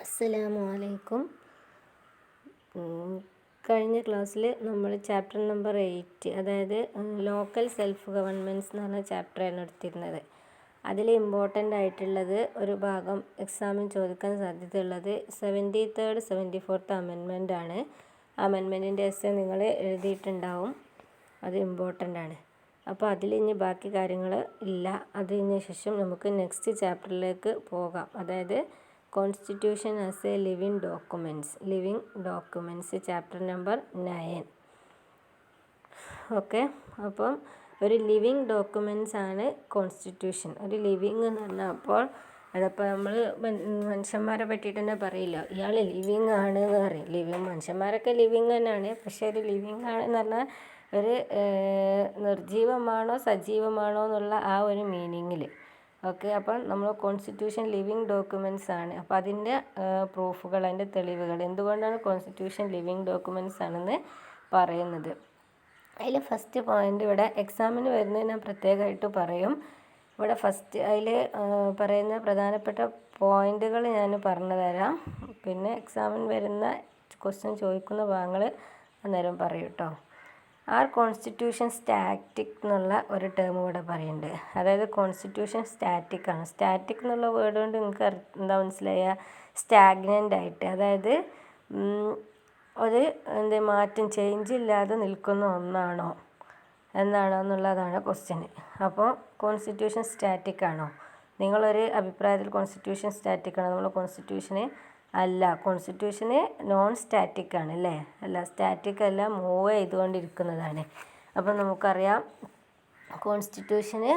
അസ്സലാമു അലൈക്കും. കഴിഞ്ഞ ക്ലാസ്സിൽ നമ്മൾ ചാപ്റ്റർ നമ്പർ 8, അതായത് ലോക്കൽ സെൽഫ് ഗവൺമെൻറ്റ്സ് എന്ന് പറഞ്ഞ ചാപ്റ്ററാണ് എടുത്തിരുന്നത്. അതിൽ ഇമ്പോർട്ടൻ്റ് ആയിട്ടുള്ളത് ഒരു ഭാഗം എക്സാമിന് ചോദിക്കാൻ സാധ്യതയുള്ളത് 73rd 74th അമെൻമെൻ്റ് ആണ്. അമെൻമെൻറ്റിൻ്റെ എസ്സേ നിങ്ങൾ എഴുതിയിട്ടുണ്ടാവും, അത് ഇമ്പോർട്ടൻ്റ് ആണ്. അപ്പോൾ അതിൽ ഇനി ബാക്കി കാര്യങ്ങൾ ഇല്ല. അതിന് ശേഷം നമുക്ക് നെക്സ്റ്റ് ചാപ്റ്ററിലേക്ക് പോകാം, അതായത് constitution as A living documents chapter number 9. Okay, അപ്പം ഒരു ലിവിങ് ഡോക്യുമെൻറ്റ്സ് ആണ് കോൺസ്റ്റിറ്റ്യൂഷൻ. ഒരു ലിവിങ് എന്ന് പറഞ്ഞാൽ അപ്പോൾ അതപ്പോൾ നമ്മൾ മനുഷ്യന്മാരെ പറ്റിയിട്ട് തന്നെ പറയില്ല, ഇയാൾ ലിവിങ് ആണ് എന്ന് പറയും. മനുഷ്യന്മാരൊക്കെ ലിവിങ് തന്നെയാണ്, പക്ഷേ ഒരു ലിവിങ് ആണെന്ന് പറഞ്ഞാൽ ഒരു നിർജീവമാണോ സജീവമാണോ എന്നുള്ള ആ ഒരു മീനിങ്ങിൽ. ഓക്കെ, അപ്പം നമ്മൾ കോൺസ്റ്റിറ്റ്യൂഷൻ ലിവിങ് ഡോക്യുമെൻറ്റ്സ് ആണ്. അപ്പോൾ അതിൻ്റെ പ്രൂഫുകൾ, അതിൻ്റെ തെളിവുകൾ, എന്തുകൊണ്ടാണ് കോൺസ്റ്റിറ്റ്യൂഷൻ ലിവിങ് ഡോക്യുമെൻറ്റ്സ് ആണെന്ന് പറയുന്നത്. അതിൽ ഫസ്റ്റ് പോയിൻ്റ് ഇവിടെ എക്സാമിന് വരുന്നത് ഞാൻ പ്രത്യേകമായിട്ട് പറയും. ഇവിടെ ഫസ്റ്റ് അതിൽ പറയുന്ന പ്രധാനപ്പെട്ട പോയിൻ്റുകൾ ഞാൻ പറഞ്ഞു തരാം. പിന്നെ എക്സാമിന് വരുന്ന ക്വസ്റ്റ്യൻ ചോദിക്കുന്ന ഭാഗങ്ങൾ അന്നേരം പറയും കേട്ടോ. കോൺസ്റ്റിറ്റ്യൂഷൻ സ്റ്റാറ്റിക് എന്നുള്ള ഒരു ടേം ഇവിടെ പറയുന്നുണ്ട്. അതായത് കോൺസ്റ്റിറ്റ്യൂഷൻ സ്റ്റാറ്റിക് ആണ്. സ്റ്റാറ്റിക് എന്നുള്ള വേർഡ് കൊണ്ട് നിങ്ങൾക്ക് എന്താ മനസ്സിലായ? സ്റ്റാഗ്നൻ്റ് ആയിട്ട്, അതായത് ഒരു മാറ്റം ചേഞ്ച് ഇല്ലാതെ നിൽക്കുന്ന ഒന്നാണോ എന്നുള്ളതാണ് ക്വസ്റ്റ്യൻ. അപ്പോൾ കോൺസ്റ്റിറ്റ്യൂഷൻ സ്റ്റാറ്റിക് ആണോ? നിങ്ങളൊരു അഭിപ്രായത്തിൽ കോൺസ്റ്റിറ്റ്യൂഷൻ സ്റ്റാറ്റിക് ആണോ? നമ്മൾ കോൺസ്റ്റിറ്റ്യൂഷന് അല്ല, കോൺസ്റ്റിറ്റ്യൂഷന് നോൺ സ്റ്റാറ്റിക് ആണ് അല്ലേ? അല്ല, സ്റ്റാറ്റിക് അല്ല, മൂവ് ചെയ്തുകൊണ്ടിരിക്കുന്നതാണ്. അപ്പം നമുക്കറിയാം കോൺസ്റ്റിറ്റ്യൂഷന്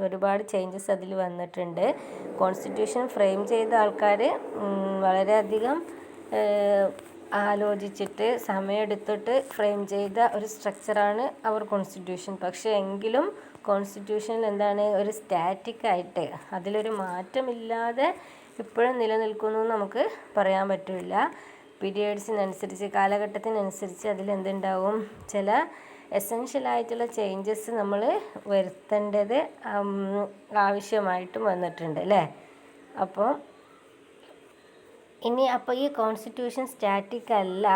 ഒരുപാട് ചേഞ്ചസ് അതിൽ വന്നിട്ടുണ്ട്. കോൺസ്റ്റിറ്റ്യൂഷൻ ഫ്രെയിം ചെയ്ത ആൾക്കാർ വളരെയധികം ആലോചിച്ചിട്ട് സമയമെടുത്തിട്ട് ഫ്രെയിം ചെയ്ത ഒരു സ്ട്രക്ചറാണ് അവർ കോൺസ്റ്റിറ്റ്യൂഷൻ. പക്ഷേ എങ്കിലും കോൺസ്റ്റിറ്റ്യൂഷനിൽ എന്താണ്, ഒരു സ്റ്റാറ്റിക് ആയിട്ട് അതിലൊരു മാറ്റമില്ലാതെ ഇപ്പോഴും നിലനിൽക്കുന്നു നമുക്ക് പറയാൻ പറ്റില്ല. പീരിയഡ്സിനനുസരിച്ച്, കാലഘട്ടത്തിനനുസരിച്ച് അതിലെന്തുണ്ടാവും, ചില എസെൻഷ്യലായിട്ടുള്ള ചേഞ്ചസ് നമ്മൾ വരുത്തേണ്ടത് ആവശ്യമായിട്ടും വന്നിട്ടുണ്ട് അല്ലേ? അപ്പോൾ ഈ കോൺസ്റ്റിറ്റ്യൂഷൻ സ്റ്റാറ്റിക് അല്ല,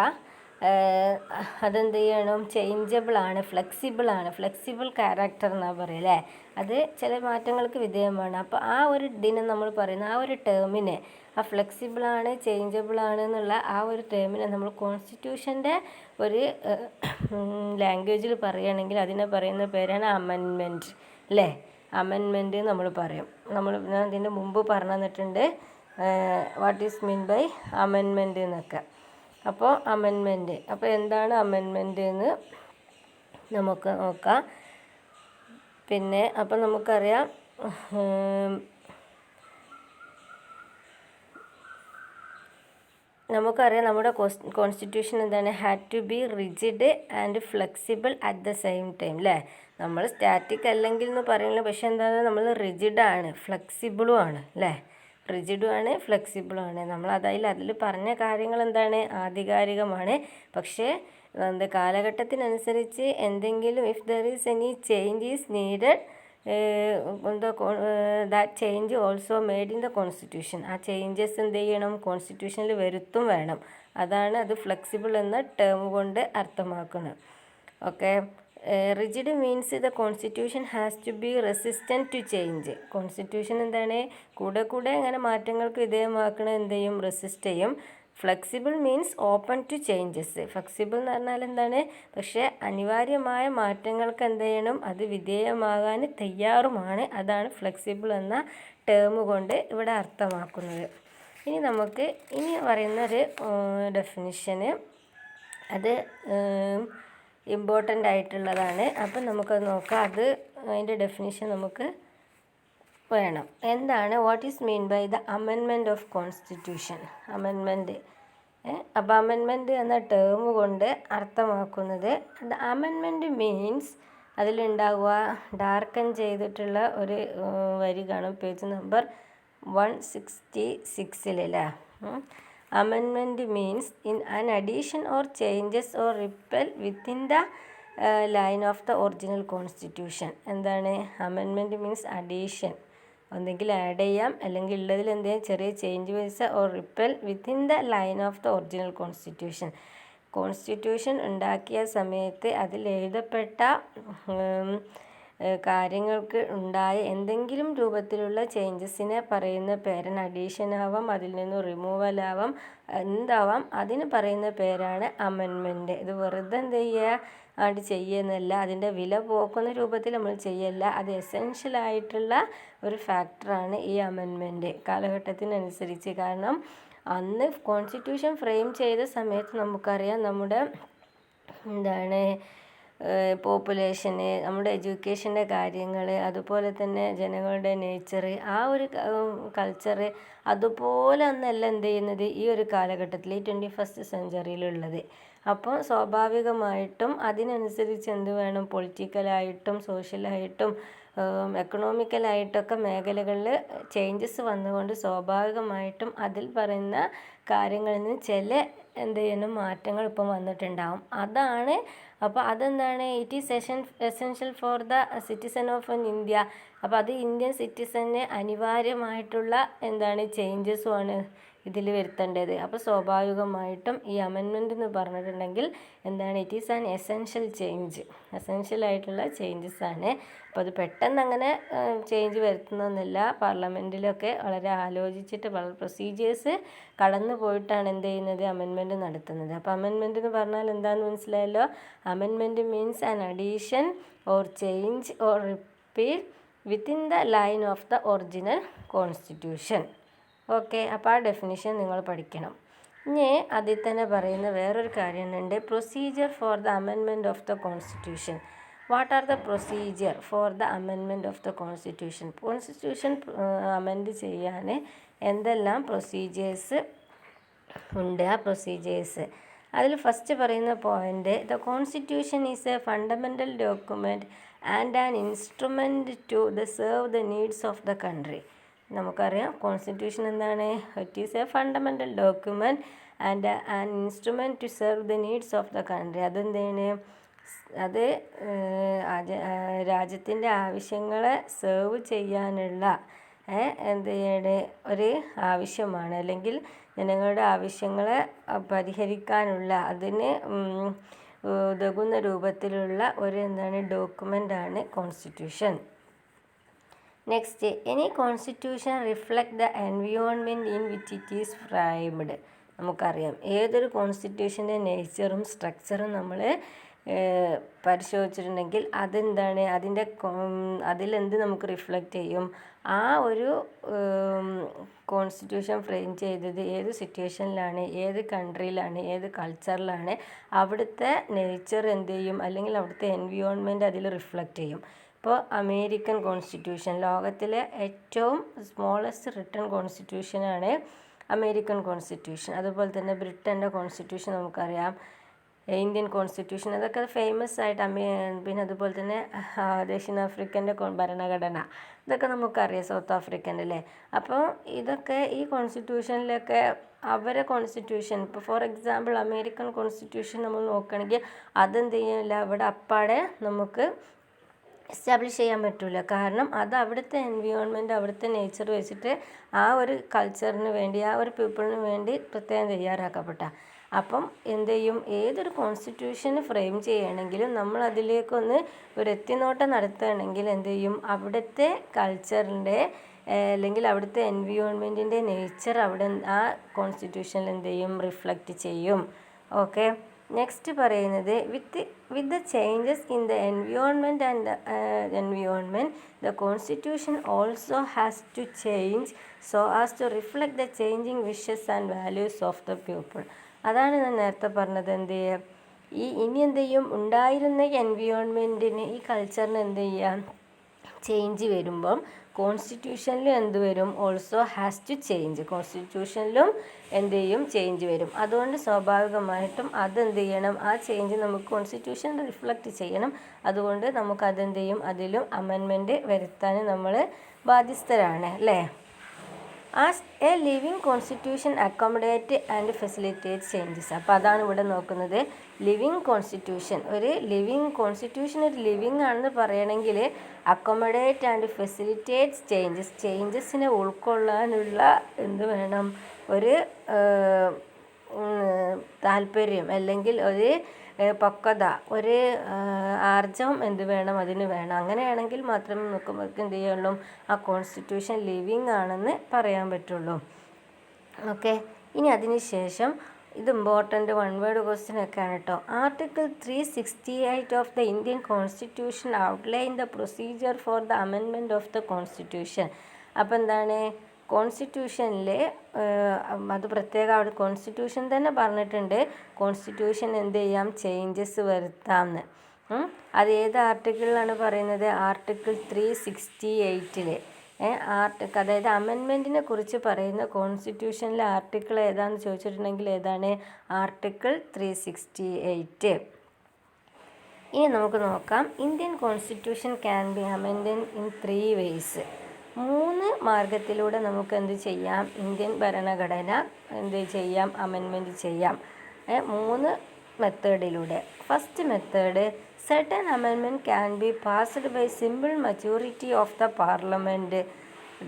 അതെന്ത് ചെയ്യണം, ചേഞ്ചബിൾ ആണ്, ഫ്ലെക്സിബിൾ ക്യാരക്ടർ എന്നാണ് പറയുക അല്ലേ? അത് ചില മാറ്റങ്ങൾക്ക് വിധേയമാണ്. അപ്പോൾ ആ ഒരു ദിനം നമ്മൾ പറയുന്ന ആ ഒരു ടേമിനെ, ആ ഫ്ലെക്സിബിളാണ്, ചേഞ്ചബിളാണ് എന്നുള്ള ആ ഒരു ടേമിനെ നമ്മൾ കോൺസ്റ്റിറ്റ്യൂഷൻ്റെ ഒരു ലാംഗ്വേജിൽ പറയുകയാണെങ്കിൽ അതിനെ പറയുന്ന പേരാണ് അമെൻമെൻറ്റ് അല്ലേ? അമെൻമെൻറ്റ് നമ്മൾ പറയും. ഞാൻ ഇതിൻ്റെ മുമ്പ് പറഞ്ഞു തന്നിട്ടുണ്ട് what is mean by amendment എന്നൊക്കെ. അപ്പോൾ അമെൻമെൻറ്റ്, അപ്പോൾ എന്താണ് അമെൻമെൻറ്റ് എന്ന് നമുക്ക് നോക്കാം. പിന്നെ അപ്പോൾ നമുക്കറിയാം നമ്മുടെ കോൺസ്റ്റിറ്റ്യൂഷൻ എന്താണ്, had to be rigid and flexible at the same time അല്ലേ? നമ്മൾ സ്റ്റാറ്റിക് അല്ലെങ്കിൽ എന്ന് പറയുന്നത്, പക്ഷേ എന്താണ്, നമ്മൾ റിജിഡാണ്, ഫ്ലെക്സിബിളും ആണ് അല്ലേ? റിജിഡുമാണ്, ഫ്ലെക്സിബിളുമാണ്. നമ്മൾ അതിൽ പറഞ്ഞ കാര്യങ്ങൾ എന്താണ്, ആധികാരികമാണ്. പക്ഷേ കാലഘട്ടത്തിനനുസരിച്ച് എന്തെങ്കിലും if there is any change is needed that change also made in the constitution. ആ ചേഞ്ചസ് എന്ത് ചെയ്യണം, കോൺസ്റ്റിറ്റ്യൂഷനിൽ വരുത്തും വേണം. അതാണ് അത് ഫ്ലെക്സിബിൾ എന്ന ടേം കൊണ്ട് അർത്ഥമാക്കുന്നത്. Okay, rigid means the constitution has to be resistant to change. Constitution എന്താണ്, കൂടെ ഇങ്ങനെ മാറ്റങ്ങൾക്ക് വിധേയമാക്കണത് എന്ത് ചെയ്യും, റെസിസ്റ്റ് ചെയ്യും. Flexible means open to changes. Flexible എന്ന് പറഞ്ഞാൽ എന്താണ്, പക്ഷേ അനിവാര്യമായ മാറ്റങ്ങൾക്ക് എന്ത് ചെയ്യണം, അത് വിധേയമാകാൻ തയ്യാറുമാണ്. അതാണ് ഫ്ലെക്സിബിൾ എന്ന ടേം കൊണ്ട് ഇവിടെ അർത്ഥമാക്കുന്നത്. ഇനി പറയുന്നൊരു ഡെഫിനിഷന്, അത് ഇമ്പോർട്ടൻ്റ് ആയിട്ടുള്ളതാണ്. അപ്പം നമുക്കത് നോക്കാം. അതിൻ്റെ ഡെഫിനിഷൻ നമുക്ക് വേണം. എന്താണ്, what is mean by the amendment of constitution? Amendment, അപ്പോൾ അമെൻമെൻറ്റ് എന്ന ടേം കൊണ്ട് അർത്ഥമാക്കുന്നത്, ദ അമെൻമെൻറ്റ് മീൻസ്, അതിലുണ്ടാവുക ഡാർക്കൻ ചെയ്തിട്ടുള്ള ഒരു വരി കാണും പേജ് നമ്പർ 166 അല്ലേ? Amendment means in an addition or changes or repeal within the line of the original constitution. എന്താണ് അമെൻമെൻറ്റ് മീൻസ്? അഡീഷൻ, ഒന്നെങ്കിൽ ആഡ് ചെയ്യാം, അല്ലെങ്കിൽ ഉള്ളതിൽ എന്തെങ്കിലും ചെറിയ change wise or repeal within the line of the original constitution. Constitution ഉണ്ടാക്കിയ സമയത്ത് അതിൽ എഴുതപ്പെട്ട കാര്യങ്ങൾക്ക് ഉണ്ടായ എന്തെങ്കിലും രൂപത്തിലുള്ള ചേഞ്ചസിനെ പറയുന്ന പേരാണ് അഡീഷൻ ആവാം, അതിൽ നിന്ന് റിമൂവൽ ആവാം, എന്താവാം, അതിന് പറയുന്ന പേരാണ് അമെൻമെൻറ്റ്. ഇത് വെറുതെ എന്ത് ചെയ്യുക ആണ്ട് ചെയ്യുന്നല്ല, അതിൻ്റെ വില പോക്കുന്ന രൂപത്തിൽ നമ്മൾ ചെയ്യല്ല. അത് എസെൻഷ്യലായിട്ടുള്ള ഒരു ഫാക്ടറാണ് ഈ അമെൻമെൻറ്റ് കാലഘട്ടത്തിനനുസരിച്ച്. കാരണം അന്ന് കോൺസ്റ്റിറ്റ്യൂഷൻ ഫ്രെയിം ചെയ്ത സമയത്ത് നമുക്കറിയാം നമ്മുടെ എന്താണ് പോപ്പുലേഷന്, നമ്മുടെ എഡ്യൂക്കേഷൻ്റെ കാര്യങ്ങൾ, അതുപോലെ തന്നെ ജനങ്ങളുടെ നേച്ചർ, ആ ഒരു കൾച്ചറ് അതുപോലെ ഒന്നല്ല എന്ത് ചെയ്യുന്നത് ഈ ഒരു കാലഘട്ടത്തിൽ, ഈ 21st സെഞ്ച്വറിയിലുള്ളത്. അപ്പോൾ സ്വാഭാവികമായിട്ടും അതിനനുസരിച്ച് എന്ത് വേണം, പൊളിറ്റിക്കലായിട്ടും സോഷ്യലായിട്ടും എക്കണോമിക്കലായിട്ടൊക്കെ മേഖലകളിൽ ചേഞ്ചസ് വന്നുകൊണ്ട് സ്വാഭാവികമായിട്ടും അതിൽ പറയുന്ന കാര്യങ്ങളിൽ നിന്ന് ചില എന്ത് ചെയ്യണം മാറ്റങ്ങൾ ഇപ്പം വന്നിട്ടുണ്ടാവും. അതാണ് അപ്പോൾ അതെന്താണ്, it is essential for the citizen of N India. അപ്പോൾ അത് ഇന്ത്യൻ സിറ്റിസന് അനിവാര്യമായിട്ടുള്ള എന്താണ് ചേഞ്ചസുമാണ് ഇതിൽ വരുത്തേണ്ടത്. അപ്പോൾ സ്വാഭാവികമായിട്ടും ഈ അമെൻമെൻറ്റ് എന്ന് പറഞ്ഞിട്ടുണ്ടെങ്കിൽ എന്താണ്, it is an essential change, എസെൻഷ്യലായിട്ടുള്ള ചേഞ്ചസാണ്. അപ്പോൾ അത് പെട്ടെന്ന് അങ്ങനെ ചേഞ്ച് വരുത്തുന്നൊന്നുമില്ല. പാർലമെൻറ്റിലൊക്കെ വളരെ ആലോചിച്ചിട്ട് വളരെ പ്രൊസീജിയേഴ്സ് കടന്നു പോയിട്ടാണ് എന്ത് ചെയ്യുന്നത്, അമെൻമെൻറ്റ് നടത്തുന്നത്. അപ്പോൾ അമെൻമെൻറ്റ് എന്ന് പറഞ്ഞാൽ എന്താണെന്ന് മനസ്സിലായല്ലോ. Amendment means an addition or change or repeal within the line of the original constitution. Okay, അപ്പോൾ ആ ഡെഫിനിഷൻ നിങ്ങൾ പഠിക്കണം. ഇനി അതിൽ തന്നെ പറയുന്ന വേറൊരു കാര്യമുണ്ട്, procedure for the amendment of the constitution. What are the procedure for the amendment of the constitution? Constitution amend ചെയ്യാൻ എന്തെല്ലാം പ്രൊസീജിയേഴ്സ് ഉണ്ട്? ആ പ്രൊസീജിയേഴ്സ് അതിൽ ഫസ്റ്റ് പറയുന്ന point, the constitution is a fundamental document and an instrument to serve the needs of the country. നമുക്കറിയാം constitution എന്താണ്, it is a fundamental document and an instrument to serve the needs of the country. അതെന്താണ്, അത് രാജ്യത്തിൻ്റെ ആവശ്യങ്ങളെ serve ചെയ്യാനുള്ള എന്ത് ചെയ്യണേ ഒരു ആവശ്യമാണ്, അല്ലെങ്കിൽ ജനങ്ങളുടെ ആവശ്യങ്ങളെ പരിഹരിക്കാനുള്ള അതിന് ഉതകുന്ന രൂപത്തിലുള്ള ഒരു എന്താണ് ഡോക്യുമെൻ്റാണ് constitution. Next, any constitution reflect the environment in which it is framed. നമുക്കറിയാം ഏതൊരു കോൺസ്റ്റിറ്റ്യൂഷൻ്റെ നേച്ചറും സ്ട്രക്ചറും നമ്മൾ പരിശോധിച്ചിട്ടുണ്ടെങ്കിൽ അതെന്താണ്, അതിലെന്ത് നമുക്ക് റിഫ്ലക്റ്റ് ചെയ്യും, ആ ഒരു കോൺസ്റ്റിറ്റ്യൂഷൻ ഫ്രെയിം ചെയ്തത് ഏത് സിറ്റുവേഷനിലാണ്, ഏത് കൺട്രിയിലാണ്, ഏത് കൾച്ചറിലാണ്, അവിടുത്തെ നേച്ചർ എന്ത് ചെയ്യും, അല്ലെങ്കിൽ അവിടുത്തെ എൻവിയോൺമെൻറ്റ് അതിൽ റിഫ്ലക്റ്റ് ചെയ്യും. ഇപ്പോൾ അമേരിക്കൻ കോൺസ്റ്റിറ്റ്യൂഷൻ ലോകത്തിലെ ഏറ്റവും സ്മോളസ്റ്റ് റിട്ടൺ കോൺസ്റ്റിറ്റ്യൂഷനാണ് അമേരിക്കൻ കോൺസ്റ്റിറ്റ്യൂഷൻ. അതുപോലെ തന്നെ ബ്രിട്ടൻ്റെ കോൺസ്റ്റിറ്റ്യൂഷൻ നമുക്കറിയാം, ഇന്ത്യൻ കോൺസ്റ്റിറ്റ്യൂഷൻ, അതൊക്കെ ഫേമസ് ആയിട്ട് പിന്നെ അതുപോലെ തന്നെ ദക്ഷിണാഫ്രിക്കൻ്റെ ഭരണഘടന, ഇതൊക്കെ നമുക്കറിയാം, സൗത്ത് ആഫ്രിക്കൻ്റെ അല്ലേ. അപ്പോൾ ഇതൊക്കെ ഈ കോൺസ്റ്റിറ്റ്യൂഷനിലൊക്കെ അവരെ കോൺസ്റ്റിറ്റ്യൂഷൻ, ഇപ്പോൾ ഫോർ എക്സാമ്പിൾ അമേരിക്കൻ കോൺസ്റ്റിറ്റ്യൂഷൻ നമ്മൾ നോക്കുകയാണെങ്കിൽ അതെന്ത് ചെയ്യില്ല, അവിടെ അപ്പാടെ നമുക്ക് എസ്റ്റാബ്ലിഷ് ചെയ്യാൻ പറ്റില്ല. കാരണം അത് അവിടുത്തെ എൻവിയോൺമെൻറ്റ്, അവിടുത്തെ നേച്ചർ വെച്ചിട്ട് ആ ഒരു കൾച്ചറിന് വേണ്ടി, ആ ഒരു പീപ്പിളിന് വേണ്ടി പ്രത്യേകം തയ്യാറാക്കപ്പെട്ട. അപ്പം എന്ത് ചെയ്യും, ഏതൊരു കോൺസ്റ്റിറ്റ്യൂഷന് ഫ്രെയിം ചെയ്യണമെങ്കിലും നമ്മൾ അതിലേക്കൊന്ന് ഒരു എത്തിനോട്ടം നടത്തുകയാണെങ്കിൽ എന്ത് ചെയ്യും, അവിടുത്തെ കൾച്ചറിൻ്റെ അല്ലെങ്കിൽ അവിടുത്തെ എൻവിയോൺമെൻറ്റിൻ്റെ നേച്ചർ അവിടെ ആ കോൺസ്റ്റിറ്റ്യൂഷനിൽ എന്ത് ചെയ്യും, റിഫ്ലക്റ്റ് ചെയ്യും. ഓക്കെ, നെക്സ്റ്റ് പറയുന്നത് with the changes in the environment the constitution also has to change so as to reflect the changing wishes and values of the people. അതാണ് ഞാൻ നേരത്തെ പറഞ്ഞത്. എന്ത് ചെയ്യുക, ഇനി എന്ത് ചെയ്യും, ഉണ്ടായിരുന്ന എൻവിയോൺമെൻറ്റിന് ഈ കൾച്ചറിന് എന്ത് ചെയ്യാം, ചേഞ്ച് വരുമ്പം കോൺസ്റ്റിറ്റ്യൂഷനിലും എന്ത് വരും, ഓൾസോ ഹാസ് ടു ചേഞ്ച്, കോൺസ്റ്റിറ്റ്യൂഷനിലും എന്ത് ചെയ്യും, ചേഞ്ച് വരും. അതുകൊണ്ട് സ്വാഭാവികമായിട്ടും അതെന്ത് ചെയ്യണം, ആ ചേഞ്ച് നമുക്ക് കോൺസ്റ്റിറ്റ്യൂഷൻ റിഫ്ലക്റ്റ് ചെയ്യണം. അതുകൊണ്ട് നമുക്ക് അതെന്ത് ചെയ്യും, അതിലും അമെൻമെൻറ്റ് വരുത്താൻ നമ്മൾ ബാധ്യസ്ഥരാണ് അല്ലേ. As A living constitution accommodate and facilitate changes. അപ്പോൾ അതാണ് ഇവിടെ നോക്കുന്നത്. ലിവിങ് കോൺസ്റ്റിറ്റ്യൂഷൻ, ഒരു ലിവിങ് കോൺസ്റ്റിറ്റ്യൂഷൻ ഒരു ലിവിങ് ആണെന്ന് പറയണമെങ്കിൽ അക്കോമഡേറ്റ് ആൻഡ് ഫെസിലിറ്റേറ്റ് ചേഞ്ചസിനെ ഉൾക്കൊള്ളാനുള്ള എന്ത് വേണം, ഒരു താല്പര്യം അല്ലെങ്കിൽ ഒരു പക്വത, ഒരു ആർജവം എന്ത് വേണം, അതിന് വേണം. അങ്ങനെയാണെങ്കിൽ മാത്രമേ നമുക്ക് എന്ത് ചെയ്യുള്ളൂ, ആ കോൺസ്റ്റിറ്റ്യൂഷൻ ലിവിങ് ആണെന്ന് പറയാൻ പറ്റുള്ളൂ. ഓക്കെ. ഇനി അതിന് ശേഷം ഇത് ഇമ്പോർട്ടൻ്റ് വൺ വേർഡ് ക്വസ്റ്റ്യൻ ഒക്കെയാണ് കേട്ടോ. Article 368 of the Indian constitution outline the procedure for the amendment of the constitution. അപ്പോൾ എന്താണ്, കോൺസ്റ്റിറ്റ്യൂഷനിൽ അത് പ്രത്യേകം അവിടെ കോൺസ്റ്റിറ്റ്യൂഷൻ തന്നെ പറഞ്ഞിട്ടുണ്ട്, കോൺസ്റ്റിറ്റ്യൂഷൻ എന്ത് ചെയ്യാം, ചേഞ്ചസ് വരുത്താമെന്ന്. അത് ഏത് ആർട്ടിക്കിളിലാണ് പറയുന്നത്, ആർട്ടിക്കിൾ 368. അതായത് അമെൻമെൻറ്റിനെ കുറിച്ച് പറയുന്ന കോൺസ്റ്റിറ്റ്യൂഷനിലെ ആർട്ടിക്കിൾ ഏതാണെന്ന് ചോദിച്ചിട്ടുണ്ടെങ്കിൽ ഏതാണ്, ആർട്ടിക്കിൾ 368. ഇനി നമുക്ക് നോക്കാം, Indian constitution can be amended in 3 ways. 3 മാർഗത്തിലൂടെ നമുക്ക് എന്ത് ചെയ്യാം, ഇന്ത്യൻ ഭരണഘടന എന്ത് ചെയ്യാം, അമെൻമെൻറ്റ് ചെയ്യാം. 3 മെത്തേഡിലൂടെ. First method, certain amendment can be passed by simple majority of the parliament.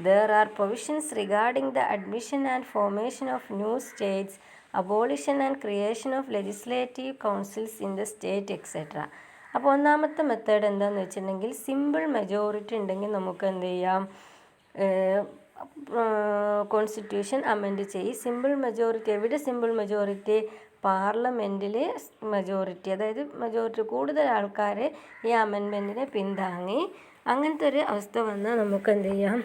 There are provisions regarding the admission and formation of new states, abolition and creation of legislative councils in the state, etc. അപ്പോൾ ഒന്നാമത്തെ method എന്താണെന്ന് വെച്ചിട്ടുണ്ടെങ്കിൽ simple majority ഉണ്ടെങ്കിൽ നമുക്ക് എന്ത് ചെയ്യാം, constitution amend ചെയ്യും. Simple majority എവിടെ, സിമ്പിൾ മെജോറിറ്റി പാർലമെൻറ്റിൽ മെജോറിറ്റി, അതായത് മെജോറിറ്റി കൂടുതൽ ആൾക്കാർ ഈ അമെൻമെൻറ്റിനെ പിന്താങ്ങി. അങ്ങനത്തെ ഒരു അവസ്ഥ വന്നാൽ നമുക്ക് എന്ത് ചെയ്യാം,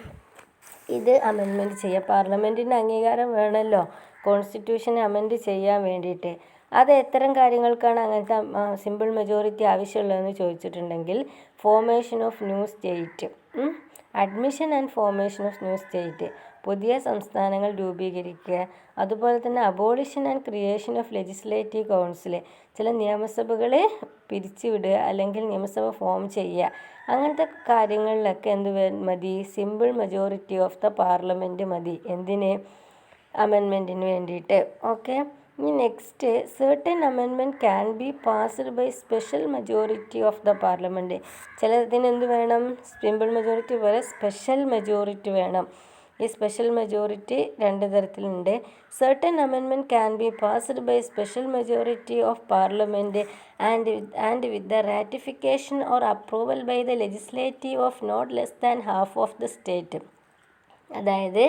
ഇത് അമെൻമെൻറ്റ് ചെയ്യാം. പാർലമെൻറ്റിൻ്റെ അംഗീകാരം വേണമല്ലോ കോൺസ്റ്റിറ്റ്യൂഷൻ അമെൻഡ് ചെയ്യാൻ വേണ്ടിയിട്ട്. അത് എത്തരം കാര്യങ്ങൾക്കാണ് അങ്ങനത്തെ സിമ്പിൾ മെജോറിറ്റി ആവശ്യമുള്ളതെന്ന് ചോദിച്ചിട്ടുണ്ടെങ്കിൽ, formation of new state, admission and formation of new state, പുതിയ സംസ്ഥാനങ്ങൾ രൂപീകരിക്കുക. അതുപോലെ തന്നെ abolition and creation of legislative council, ചില നിയമസഭകളെ പിരിച്ചുവിടുക അല്ലെങ്കിൽ നിയമസഭ ഫോം ചെയ്യുക. അങ്ങനത്തെ കാര്യങ്ങളിലൊക്കെ എന്ത് മതി, simple majority of the parliament മതി. എന്തിന്, അമെൻമെൻറ്റിന് വേണ്ടിയിട്ട്. ഓക്കെ. ഇനി next, certain amendment can be passed by special majority of the parliament. ചിലതിന് എന്ത് വേണം, സിമ്പിൾ മെജോറിറ്റി പോലെ സ്പെഷ്യൽ മെജോറിറ്റി വേണം. ഈ സ്പെഷ്യൽ മെജോറിറ്റി 2 തരത്തിലുണ്ട്. certain amendment can be passed by special majority of parliament and with the ratification or approval by the legislative of not less than half of the state. അതായത്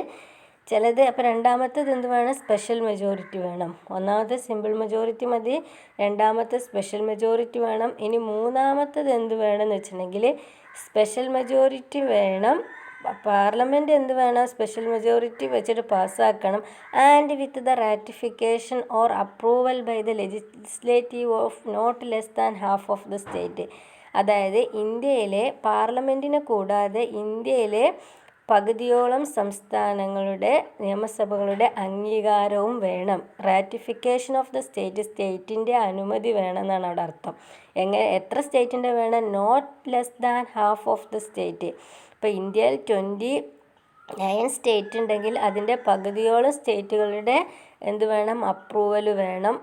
ചിലത്, അപ്പോൾ രണ്ടാമത്തേത് എന്ത് വേണം, special majority വേണം. ഒന്നാമത്തെ simple majority മതി, രണ്ടാമത്തെ സ്പെഷ്യൽ മെജോറിറ്റി വേണം. ഇനി മൂന്നാമത്തേത് എന്ത് വേണമെന്ന് വെച്ചിട്ടുണ്ടെങ്കിൽ സ്പെഷ്യൽ മെജോറിറ്റി വേണം. പാർലമെൻറ്റ് എന്ത് വേണം, സ്പെഷ്യൽ മെജോറിറ്റി വെച്ചിട്ട് പാസ്സാക്കണം. And with the ratification or approval by the legislative of not less than half of the state. അതായത് ഇന്ത്യയിലെ പാർലമെൻറ്റിനെ കൂടാതെ ഇന്ത്യയിലെ പകുതിയോളം സംസ്ഥാനങ്ങളുടെ നിയമസഭകളുടെ അംഗീകാരവും വേണം. റാറ്റിഫിക്കേഷൻ ഓഫ് ദ സ്റ്റേറ്റിൻ്റെ അനുമതി വേണമെന്നാണ് അവിടെ അർത്ഥം. എത്ര സ്റ്റേറ്റിൻ്റെ വേണം, not less than half of the state. ഇപ്പോൾ ഇന്ത്യയിൽ 29 സ്റ്റേറ്റ് ഉണ്ടെങ്കിൽ അതിൻ്റെ പകുതിയോളം സ്റ്റേറ്റുകളുടെ എന്ത് വേണം, അപ്രൂവൽ വേണം.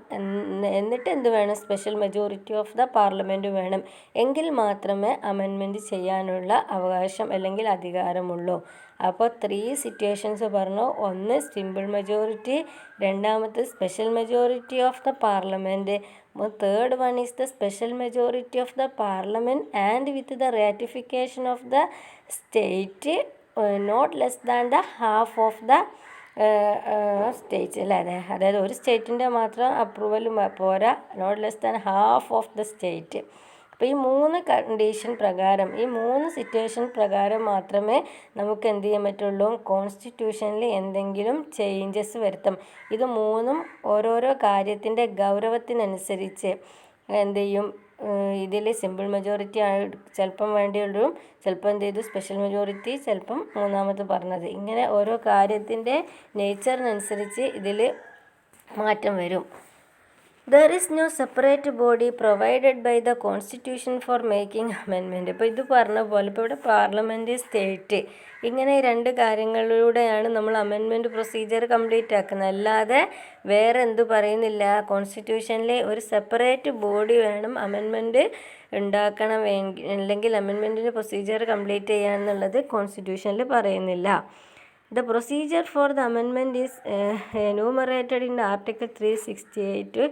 എന്നിട്ട് എന്ത് വേണം, special majority of the parliament വേണം. എങ്കിൽ മാത്രമേ അമെൻമെൻറ്റ് ചെയ്യാനുള്ള അവകാശം അല്ലെങ്കിൽ അധികാരമുള്ളൂ. അപ്പോൾ 3 സിറ്റുവേഷൻസ് പറഞ്ഞു. ഒന്ന് സിമ്പിൾ മെജോറിറ്റി, രണ്ടാമത്തെ special majority of the parliament, third one is the special majority of the parliament and with the ratification of the state not less than the half of the states അല്ലേ. അതായത് ഒരു സ്റ്റേറ്റിൻ്റെ മാത്രം approval പോരാ, not less than half of the state. അപ്പോൾ ഈ 3 condition പ്രകാരം, ഈ 3 സിറ്റുവേഷൻ പ്രകാരം മാത്രമേ നമുക്ക് എന്ത് ചെയ്യാൻ പറ്റുള്ളൂ, കോൺസ്റ്റിറ്റ്യൂഷനിൽ എന്തെങ്കിലും ചേഞ്ചസ് വരുത്താം. ഇത് 3ഉം ഓരോരോ കാര്യത്തിൻ്റെ ഗൗരവത്തിനനുസരിച്ച് എന്ത് ചെയ്യും, ഇതിൽ സിമ്പിൾ മെജോറിറ്റി ചിലപ്പം വേണ്ടിയുള്ളൂ, ചിലപ്പോൾ എന്ത് ചെയ്തു സ്പെഷ്യൽ മെജോറിറ്റി, ചിലപ്പം മൂന്നാമത് പറഞ്ഞത്. ഇങ്ങനെ ഓരോ കാര്യത്തിൻ്റെ നേച്ചറിനനുസരിച്ച് ഇതിൽ മാറ്റം വരും. There is no separate body provided by the constitution for making amendment. ഇപ്പോൾ ഇത് പറഞ്ഞ പോലെ ഇപ്പോൾ ഇവിടെ പാർലമെൻറ്റ്, സ്റ്റേറ്റ്, ഇങ്ങനെ രണ്ട് കാര്യങ്ങളിലൂടെയാണ് നമ്മൾ അമെൻമെൻറ്റ് പ്രൊസീജിയർ കംപ്ലീറ്റ് ആക്കുന്നത്. അല്ലാതെ വേറെ എന്ത് പറയുന്നില്ല, കോൺസ്റ്റിറ്റ്യൂഷനിൽ ഒരു സെപ്പറേറ്റ് ബോഡി വേണം അമെൻമെൻറ്റ് ഉണ്ടാക്കണം അല്ലെങ്കിൽ അമെൻമെൻറ്റിൻ്റെ പ്രൊസീജിയർ കംപ്ലീറ്റ് ചെയ്യാന്നുള്ളത് കോൺസ്റ്റിറ്റ്യൂഷനിൽ പറയുന്നില്ല. The procedure for the amendment is enumerated in Article 368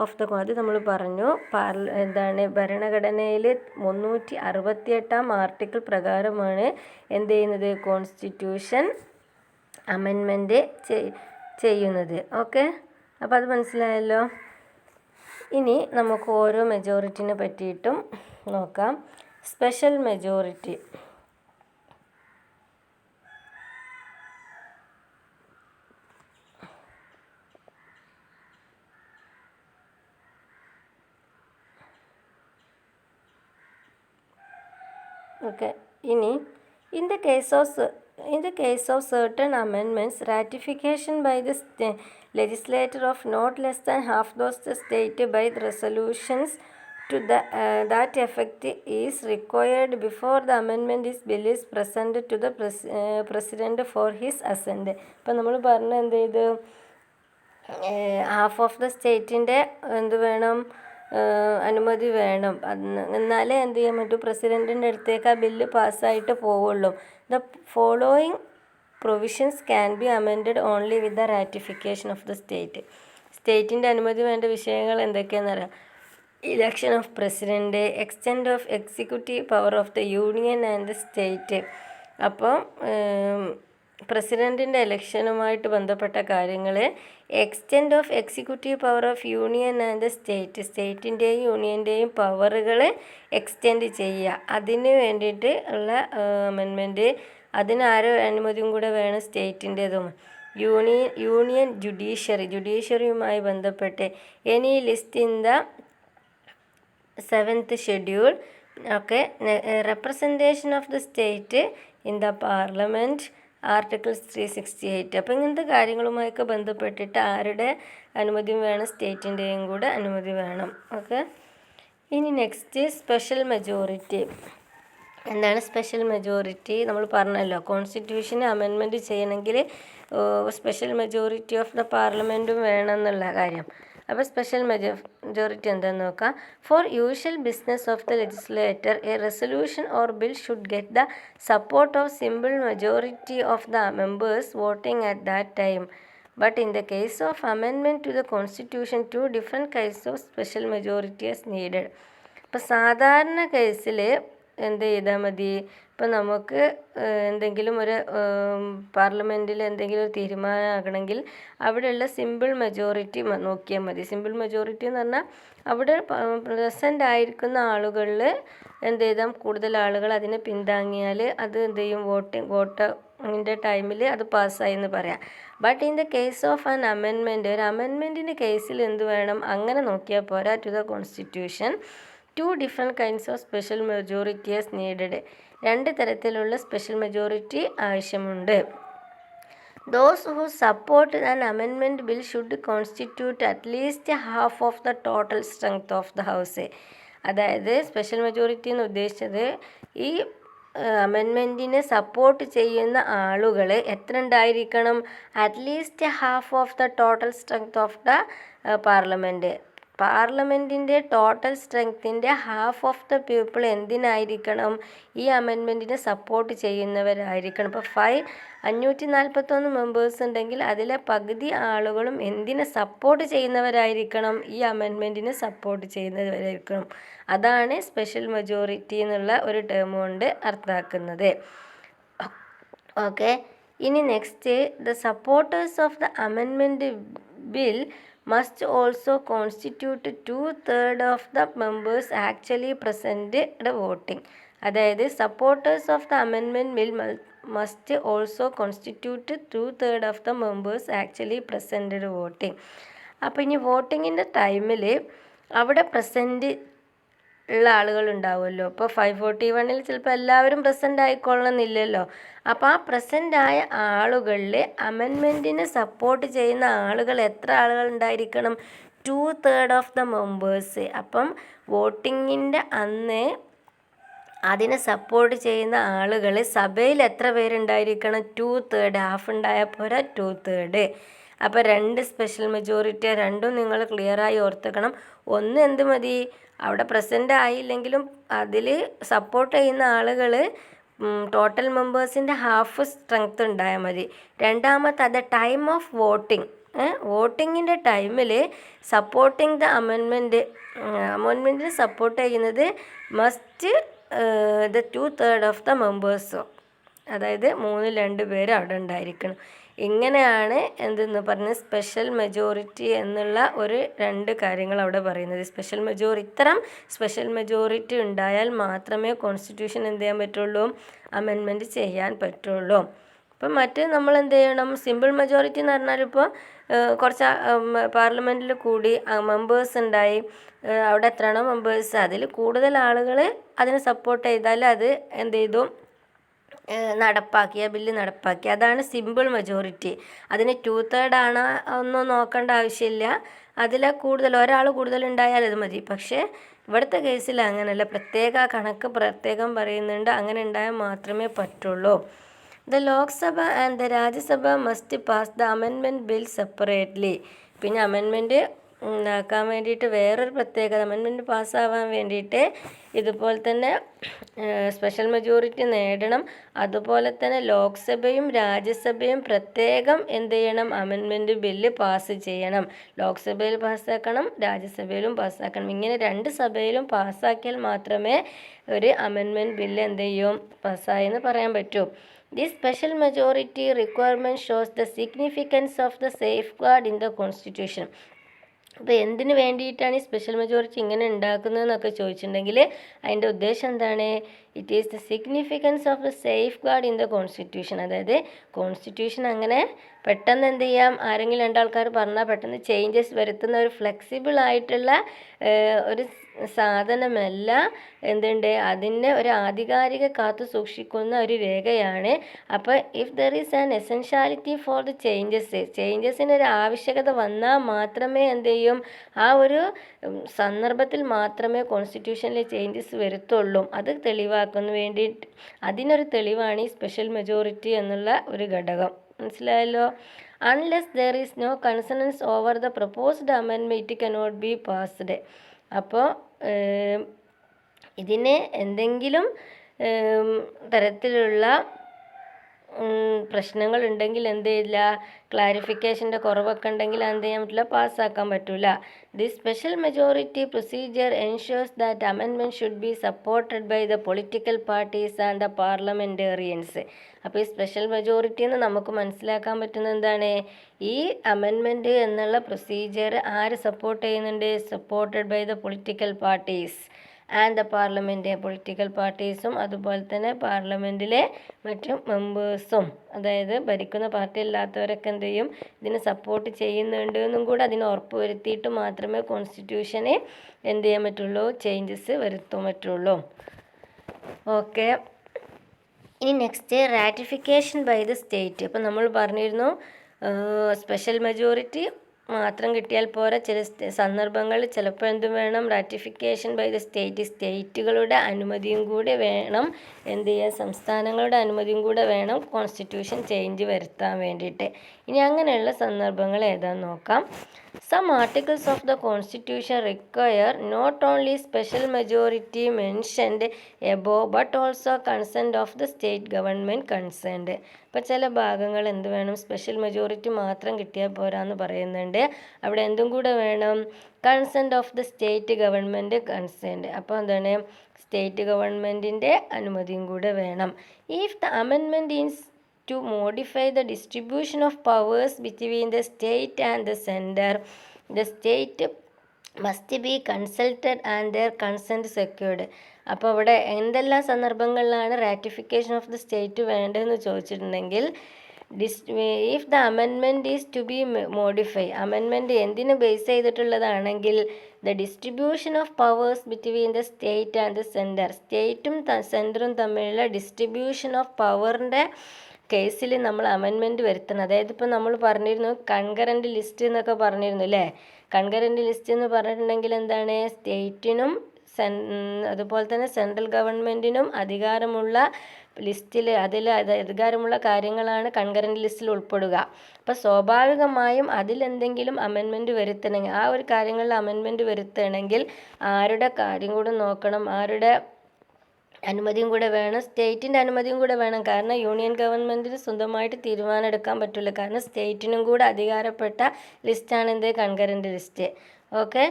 of the അത് നമ്മൾ പറഞ്ഞു. എന്താണ് ഭരണഘടനയിൽ 368 ആർട്ടിക്കിൾ പ്രകാരമാണ് എന്ത് ചെയ്യുന്നത്, കോൺസ്റ്റിറ്റ്യൂഷൻ അമെൻമെൻറ്റ് ചെയ്യുന്നത്. ഓക്കെ, അപ്പോൾ അത് മനസ്സിലായല്ലോ. ഇനി നമുക്ക് ഓരോ മെജോറിറ്റിനെ പറ്റിയിട്ടും നോക്കാം. Special majority. Okay. In the case of certain amendments, ratification by the legislature of not less than half those the state by the resolutions to that effect is required before the amendment bill is presented to the president for his assent. ഇപ്പം നമ്മൾ പറഞ്ഞ എന്ത് ചെയ്ത്, half of the സ്റ്റേറ്റിൻ്റെ എന്ത് വേണം, അനുമതി വേണം. എന്നാലേ എന്ത് ചെയ്യാൻ പറ്റും, പ്രസിഡൻറ്റിൻ്റെ അടുത്തേക്ക് ആ ബില്ല് പാസ്സായിട്ട് പോവുള്ളൂ. The following provisions can be amended only with the ratification of the state. സ്റ്റേറ്റിൻ്റെ അനുമതി വേണ്ട വിഷയങ്ങൾ എന്തൊക്കെയാണെന്ന് അറിയാം. Election of president, extend of executive power of the union and the state. അപ്പോൾ പ്രസിഡൻറ്റിൻ്റെ ഇലക്ഷനുമായിട്ട് ബന്ധപ്പെട്ട കാര്യങ്ങൾ, extend of executive power of union and state, സ്റ്റേറ്റിൻ്റെയും യൂണിയൻ്റെയും പവറുകൾ എക്സ്റ്റെൻഡ് ചെയ്യുക, അതിന് വേണ്ടിയിട്ട് ഉള്ള അമെൻമെൻറ്റ്. അതിനാരോ അനുമതിയും കൂടെ വേണം, സ്റ്റേറ്റിൻ്റെതും. യൂണിയൻ ജുഡീഷ്യറിയുമായി ബന്ധപ്പെട്ട് any list in the 7th schedule. Okay, representation of the state in the parliament, article 368. അപ്പോൾ ഇങ്ങനത്തെ കാര്യങ്ങളുമായൊക്കെ ബന്ധപ്പെട്ടിട്ട് ആരുടെ അനുമതിയും വേണം, സ്റ്റേറ്റിൻ്റെയും കൂടെ അനുമതി വേണം. ഓക്കെ, ഇനി നെക്സ്റ്റ് സ്പെഷ്യൽ മെജോറിറ്റി. എന്താണ് സ്പെഷ്യൽ മെജോറിറ്റി? നമ്മൾ പറഞ്ഞല്ലോ, കോൺസ്റ്റിറ്റ്യൂഷന് അമെൻമെൻറ്റ് ചെയ്യണമെങ്കിൽ സ്പെഷ്യൽ മെജോറിറ്റി ഓഫ് ദ പാർലമെൻറ്റും വേണം എന്നുള്ള കാര്യം. അപ്പോൾ സ്പെഷ്യൽ മെജോറിറ്റി എന്താണെന്ന് നോക്കാം. For usual business of the legislator a resolution or bill should get the support of simple majority of the members voting at that time. But in the case of amendment to the constitution 2 different kinds of special majority is needed. അപ്പോൾ സാധാരണ കേസിൽ എന്ത് ചെയ്താൽ മതി, ഇപ്പം നമുക്ക് എന്തെങ്കിലും ഒരു പാർലമെൻറ്റിൽ എന്തെങ്കിലും ഒരു തീരുമാനമാകണമെങ്കിൽ അവിടെയുള്ള സിമ്പിൾ മെജോറിറ്റി നോക്കിയാൽ മതി. സിമ്പിൾ മെജോറിറ്റി എന്ന് പറഞ്ഞാൽ അവിടെ പ്രസൻ്റ് ആയിരിക്കുന്ന ആളുകളിൽ എന്ത് ചെയ്താൽ കൂടുതൽ ആളുകൾ അതിനെ പിന്താങ്ങിയാൽ അത് എന്ത് ചെയ്യും, വോട്ടിൻ്റെ ടൈമിൽ അത് പാസ്സായി എന്ന് പറയാം. But in the case of an amendment, ഒരു അമെൻമെൻറ്റിൻ്റെ കേസിൽ എന്ത് വേണം, അങ്ങനെ നോക്കിയാൽ പോരാ. To the constitution 2 different kinds of special majority is needed. 2 തരത്തിലുള്ള സ്പെഷ്യൽ മെജോറിറ്റി ആവശ്യമുണ്ട്. Those who support an amendment bill should constitute at least half of the total strength of the house. അതായത് സ്പെഷ്യൽ മെജോറിറ്റി എന്ന് ഉദ്ദേശിച്ചത് ഈ അമെൻമെൻറ്റിനെ support ചെയ്യുന്ന ആളുകൾ എത്ര ഉണ്ടായിരിക്കണം, at least half of the total strength of the parliament. പാർലമെൻറ്റിൻ്റെ ടോട്ടൽ സ്ട്രെങ്ത്തിൻ്റെ ഹാഫ് ഓഫ് ദ പീപ്പിൾ എന്തിനായിരിക്കണം, ഈ അമെൻമെൻറ്റിനെ സപ്പോർട്ട് ചെയ്യുന്നവരായിരിക്കണം. ഇപ്പോൾ 541 മെമ്പേഴ്സ് ഉണ്ടെങ്കിൽ അതിലെ പകുതി ആളുകളും എന്തിനെ സപ്പോർട്ട് ചെയ്യുന്നവരായിരിക്കണം, ഈ അമെൻമെൻറ്റിനെ സപ്പോർട്ട് ചെയ്യുന്നവരായിരിക്കണം. അതാണ് സ്പെഷ്യൽ മെജോറിറ്റി എന്നുള്ള ഒരു ടേം കൊണ്ട് അർത്ഥമാക്കുന്നത്. ഓക്കെ, ഇനി next, the supporters of the amendment bill must also constitute 2/3 of the members actually present voting. അതായത് supporters of the amendment bill must also constitute 2/3 of the members actually present voting. അപ്പോൾ ഇനി വോട്ടിങ്ങിൻ്റെ ടൈമിൽ അവിടെ present ഉള്ള ആളുകൾ ഉണ്ടാവുമല്ലോ. ഇപ്പോൾ 541 ചിലപ്പോൾ എല്ലാവരും പ്രസൻ്റ് ആയിക്കൊള്ളണമെന്നില്ലല്ലോ. അപ്പോൾ ആ പ്രസൻ്റ് ആയ ആളുകളിൽ അമെൻമെൻറ്റിന് സപ്പോർട്ട് ചെയ്യുന്ന ആളുകൾ എത്ര ആളുകൾ ഉണ്ടായിരിക്കണം, 2/3 ഓഫ് ദ മെമ്പേഴ്സ്. അപ്പം വോട്ടിങ്ങിൻ്റെ അന്ന് അതിനെ സപ്പോർട്ട് ചെയ്യുന്ന ആളുകൾ സഭയിൽ എത്ര പേരുണ്ടായിരിക്കണം? 2/3. ഹാഫ് ഉണ്ടായാൽ പോരാ, 2/3. അപ്പോൾ 2 സ്പെഷ്യൽ മെജോറിറ്റി, രണ്ടും നിങ്ങൾ ക്ലിയറായി ഓർത്തുക്കണം. ഒന്ന് എന്ത് മതി? അവിടെ പ്രസൻ്റ് ആയില്ലെങ്കിലും അതിൽ സപ്പോർട്ട് ചെയ്യുന്ന ആളുകൾ ടോട്ടൽ മെമ്പേഴ്സിൻ്റെ ഹാഫ് സ്ട്രെങ്ത് ഉണ്ടായാൽ മതി. രണ്ടാമത്തെ അത് ടൈം ഓഫ് വോട്ടിംഗ്. വോട്ടിങ്ങിൻ്റെ ടൈമിൽ സപ്പോർട്ടിങ് ദ അമെൻമെൻറ്റിന് സപ്പോർട്ട് ചെയ്യുന്നത് മസ്റ്റ് ദ 2/3 ഓഫ് ദ മെമ്പേഴ്സോ, അതായത് 3/2 പേര് അവിടെ ഉണ്ടായിരിക്കണം. ഇങ്ങനെയാണ് എന്തെന്ന് പറഞ്ഞത് സ്പെഷ്യൽ മെജോറിറ്റി എന്നുള്ള ഒരു 2 കാര്യങ്ങൾ അവിടെ പറയുന്നത്. ഇത്തരം സ്പെഷ്യൽ മെജോറിറ്റി ഉണ്ടായാൽ മാത്രമേ കോൺസ്റ്റിറ്റ്യൂഷൻ എന്ത് ചെയ്യാൻ പറ്റുള്ളൂ? അമെൻമെൻറ്റ് ചെയ്യാൻ പറ്റുള്ളൂ. അപ്പം മറ്റ് നമ്മൾ എന്ത് ചെയ്യണം? സിമ്പിൾ മെജോറിറ്റി എന്ന് പറഞ്ഞാൽ ഇപ്പോൾ കുറച്ച് പാർലമെൻറ്റിൽ കൂടി മെമ്പേഴ്സ് ഉണ്ടായി, അവിടെ എത്രയാണോ മെമ്പേഴ്സ് അതിൽ കൂടുതൽ ആളുകൾ അതിനെ സപ്പോർട്ട് ചെയ്താൽ അത് എന്ത് ചെയ്തു? ബില്ല് നടപ്പാക്കി. അതാണ് സിമ്പിൾ മെജോറിറ്റി. അതിന് 2/3 ആണ് ഒന്നും നോക്കേണ്ട ആവശ്യമില്ല. അതിൽ ഒരാൾ കൂടുതലുണ്ടായാൽ അത് മതി. പക്ഷേ ഇവിടുത്തെ കേസിൽ അങ്ങനെയല്ല, കണക്ക് പ്രത്യേകം പറയുന്നുണ്ട്. അങ്ങനെ ഉണ്ടായാൽ മാത്രമേ പറ്റുള്ളൂ. The Lok Sabha and the Rajya Sabha must pass the amendment bill separately. പിന്നെ അമെൻമെൻറ്റ് ഉണ്ടാക്കാൻ വേണ്ടിയിട്ട് വേറൊരു പ്രത്യേകത, അമെൻമെൻറ്റ് പാസ്സാവാൻ വേണ്ടിയിട്ട് ഇതുപോലെ തന്നെ സ്പെഷ്യൽ മെജോറിറ്റി നേടണം. അതുപോലെ തന്നെ ലോക്സഭയും രാജ്യസഭയും പ്രത്യേകം എന്ത് ചെയ്യണം? അമെൻമെൻറ്റ് ബില്ല് പാസ് ചെയ്യണം. ലോക്സഭയിൽ പാസ്സാക്കണം, രാജ്യസഭയിലും പാസ്സാക്കണം. ഇങ്ങനെ 2 സഭയിലും പാസ്സാക്കിയാൽ മാത്രമേ ഒരു അമെൻമെൻറ്റ് ബില്ല് എന്ത് ചെയ്യും? പാസ്സായെന്ന് പറയാൻ പറ്റൂ. This special majority requirement shows the significance of the safeguard in the Constitution. അപ്പോൾ എന്തിനു വേണ്ടിയിട്ടാണ് ഈ സ്പെഷ്യൽ മെജോറിറ്റി ഇങ്ങനെ ഉണ്ടാക്കുന്നതെന്നൊക്കെ ചോദിച്ചിട്ടുണ്ടെങ്കിൽ അതിൻ്റെ ഉദ്ദേശം എന്താണ്? It is the significance of the safe guard in the constitution. അതായത് കോൺസ്റ്റിറ്റ്യൂഷൻ അങ്ങനെ പെട്ടെന്ന് എന്ത് ചെയ്യാം? ആരെങ്കിലും 2 ആൾക്കാർ പറഞ്ഞാൽ പെട്ടെന്ന് ചേഞ്ചസ് വരുത്തുന്ന ഒരു ഫ്ലെക്സിബിൾ ആയിട്ടുള്ള ഒരു സാധനമല്ല. എന്തുണ്ട്? അതിനെ ഒരു ആധികാരിക കാത്തു സൂക്ഷിക്കുന്ന ഒരു രേഖയാണ്. അപ്പോൾ if there is an essentiality for the ചേഞ്ചസിന് ഒരു ആവശ്യകത വന്നാൽ മാത്രമേ എന്ത് ചെയ്യും? ആ ഒരു സന്ദർഭത്തിൽ മാത്രമേ കോൺസ്റ്റിറ്റ്യൂഷനിൽ ചേഞ്ചസ് വരുത്തുള്ളൂ. അത് തെളിവാക്കുന്ന വേണ്ടിയിട്ട് അതിനൊരു തെളിവാണ് ഈ സ്പെഷ്യൽ മെജോറിറ്റി എന്നുള്ള ഒരു ഘടകം. മനസ്സിലായല്ലോ? Unless there is no consensus over the proposed amendment it cannot be passed. അപ്പോൾ ഇതിന് എന്തെങ്കിലും തരത്തിലുള്ള പ്രശ്നങ്ങളുണ്ടെങ്കിൽ എന്ത് ചെയ്യില്ല? ക്ലാരിഫിക്കേഷൻ്റെ കുറവൊക്കെ ഉണ്ടെങ്കിൽ എന്ത് ചെയ്യാൻ പറ്റില്ല? പാസ്സാക്കാൻ പറ്റില്ല. The special majority procedure ensures that amendment should be supported by the political parties and the parliamentarians. അപ്പോൾ ഈ സ്പെഷ്യൽ മെജോറിറ്റി എന്ന് നമുക്ക് മനസ്സിലാക്കാൻ പറ്റുന്നത് എന്താണ്? ഈ അമെൻമെൻറ്റ് എന്നുള്ള പ്രൊസീജിയർ ആര് സപ്പോർട്ട് ചെയ്യുന്നുണ്ട്? Supported by the political parties and the parliament. Political പാർട്ടീസും അതുപോലെ തന്നെ പാർലമെൻറ്റിലെ മറ്റു മെമ്പേഴ്സും, അതായത് ഭരിക്കുന്ന പാർട്ടി അല്ലാത്തവരൊക്കെ എന്ത് ചെയ്യും? ഇതിനെ സപ്പോർട്ട് ചെയ്യുന്നുണ്ട് എന്നും കൂടെ അതിന് ഉറപ്പ് വരുത്തിയിട്ട് മാത്രമേ കോൺസ്റ്റിറ്റ്യൂഷനെ എന്ത് ചെയ്യാൻ പറ്റുള്ളൂ? ചേഞ്ചസ് വരുത്താൻ പറ്റുള്ളൂ. ഓക്കെ, ഇനി next ratification by the state. അപ്പോൾ നമ്മൾ പറഞ്ഞിരുന്നു സ്പെഷ്യൽ മെജോറിറ്റി മാത്രം കിട്ടിയാൽ പോരാ, ചില സന്ദർഭങ്ങളിൽ ചിലപ്പോൾ എന്തും വേണം? റാറ്റിഫിക്കേഷൻ ബൈ ദ സ്റ്റേറ്റുകളുടെ അനുമതിയും കൂടെ വേണം. എന്ത് ചെയ്യുക? സംസ്ഥാനങ്ങളുടെ അനുമതിയും കൂടെ വേണം കോൺസ്റ്റിറ്റ്യൂഷൻ ചേഞ്ച് വരുത്താൻ വേണ്ടിയിട്ട്. ഇനി അങ്ങനെയുള്ള സന്ദർഭങ്ങൾ ഏതാണെന്ന് നോക്കാം. Some articles of the Constitution require not only special majority mentioned above but also consent of the state government concerned. അപ്പോൾ ചില ഭാഗങ്ങൾ എന്ത് വേണം? സ്പെഷ്യൽ മെജോറിറ്റി മാത്രം കിട്ടിയാൽ പോരാന്ന് പറയുന്നുണ്ട്. അവിടെ എന്തും കൂടെ വേണം? Consent of the state government concerned. അപ്പോൾ എന്താണ്? സ്റ്റേറ്റ് ഗവൺമെൻറ്റിൻ്റെ അനുമതിയും കൂടെ വേണം. If the amendment is to modify the distribution of powers between the state and the center, the state must be consulted and their consent secured. അപ്പോൾ ഇവിടെ എന്തെല്ലാം സന്ദർഭങ്ങളിലാണ് റാറ്റിഫിക്കേഷൻ ഓഫ് ദി സ്റ്റേറ്റ് വേണ്ടതെന്ന് ചോദിച്ചിട്ടുണ്ടെങ്കിൽ, if the amendment is to be modify, amendment എന്തിന് base ചെയ്തിട്ടുള്ളതാണെങ്കിൽ the distribution of powers between the state and the centre, സ്റ്റേറ്റും സെൻറ്ററും തമ്മിലുള്ള ഡിസ്ട്രിബ്യൂഷൻ ഓഫ് പവറിൻ്റെ കേസിൽ നമ്മൾ അമെൻമെൻറ്റ് വരുത്തണം. അതായത് ഇപ്പോൾ നമ്മൾ പറഞ്ഞിരുന്നു കൺകറൻറ്റ് ലിസ്റ്റ് എന്നൊക്കെ പറഞ്ഞിരുന്നു അല്ലേ. കൺകറൻറ്റ് ലിസ്റ്റ് എന്ന് പറഞ്ഞിട്ടുണ്ടെങ്കിൽ എന്താണ്, സ്റ്റേറ്റിനും അതുപോലെ തന്നെ സെൻട്രൽ ഗവൺമെൻറ്റിനും അധികാരമുള്ള ലിസ്റ്റിൽ അധികാരമുള്ള കാര്യങ്ങളാണ് കൺകറൻറ്റ് ലിസ്റ്റിൽ ഉൾപ്പെടുക. അപ്പോൾ സ്വാഭാവികമായും അതിലെന്തെങ്കിലും അമെൻമെൻറ്റ് വരുത്തണമെങ്കിൽ, ആ ഒരു കാര്യങ്ങളിൽ അമെൻമെൻറ്റ് വരുത്തണമെങ്കിൽ ആരുടെ കാര്യം കൂടെ നോക്കണം, ആരുടെ അനുമതിയും കൂടെ വേണം, സ്റ്റേറ്റിൻ്റെ അനുമതിയും കൂടെ വേണം. കാരണം യൂണിയൻ ഗവൺമെൻറ്റിന് സ്വന്തമായിട്ട് തീരുമാനം എടുക്കാൻ പറ്റില്ല. കാരണം സ്റ്റേറ്റിനും കൂടെ അധികാരപ്പെട്ട ലിസ്റ്റാണ് എന്ത്, കൺകറൻറ്റ് ലിസ്റ്റ്. ഓക്കെ,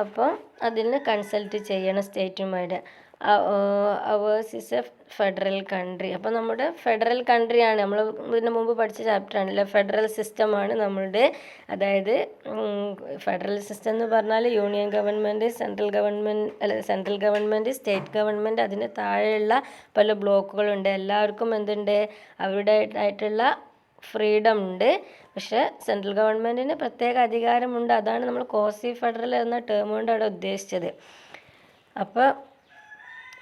അപ്പോൾ അതിന് കൺസൾട്ട് ചെയ്യണം സ്റ്റേറ്റുമായിട്ട്. Ours is a federal country. അപ്പോൾ നമ്മുടെ ഫെഡറൽ കൺട്രിയാണ്, നമ്മൾ ഇതിന് മുമ്പ് പഠിച്ച ചാപ്റ്ററാണല്ലോ, ഫെഡറൽ സിസ്റ്റമാണ് നമ്മളുടെ. അതായത് ഫെഡറൽ സിസ്റ്റം എന്ന് പറഞ്ഞാൽ union government, central government, state government, അതിന് താഴെയുള്ള പല ബ്ലോക്കുകളുണ്ട്. എല്ലാവർക്കും എന്തുണ്ട്, അവരുടേതായിട്ടുള്ള ഫ്രീഡം ഉണ്ട്. പക്ഷേ സെൻട്രൽ ഗവൺമെൻറ്റിന് പ്രത്യേക അധികാരമുണ്ട്. അതാണ് നമ്മൾ കോസി ഫെഡറൽ എന്ന ടേം കൊണ്ട് അവിടെ ഉദ്ദേശിച്ചത്. അപ്പോൾ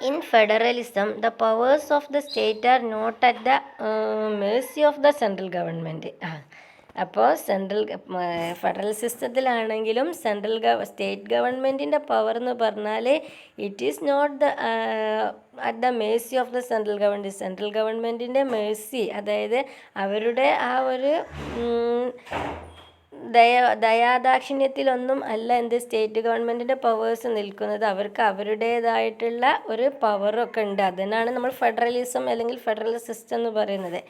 in federalism, the powers of the state are not at the mercy of the central government. അപ്പോൾ ഫെഡറൽ സിസ്റ്റത്തിലാണെങ്കിലും സ്റ്റേറ്റ് ഗവൺമെൻറ്റിൻ്റെ പവർ എന്ന് പറഞ്ഞാൽ it is not at the mercy of the central government. Central ഗവൺമെൻറ്റിൻ്റെ മേഴ്സി, അതായത് അവരുടെ ആ ഒരു ദയാദാക്ഷിണ്യത്തിലൊന്നും അല്ല എന്ത് സ്റ്റേറ്റ് ഗവൺമെൻറ്റിൻ്റെ പവേഴ്സ് നിൽക്കുന്നത്. അവർക്ക് അവരുടേതായിട്ടുള്ള ഒരു പവറൊക്കെ ഉണ്ട്. അതിനാണ് നമ്മൾ ഫെഡറലിസം അല്ലെങ്കിൽ ഫെഡറൽ സിസ്റ്റം എന്ന് പറയുന്നത്.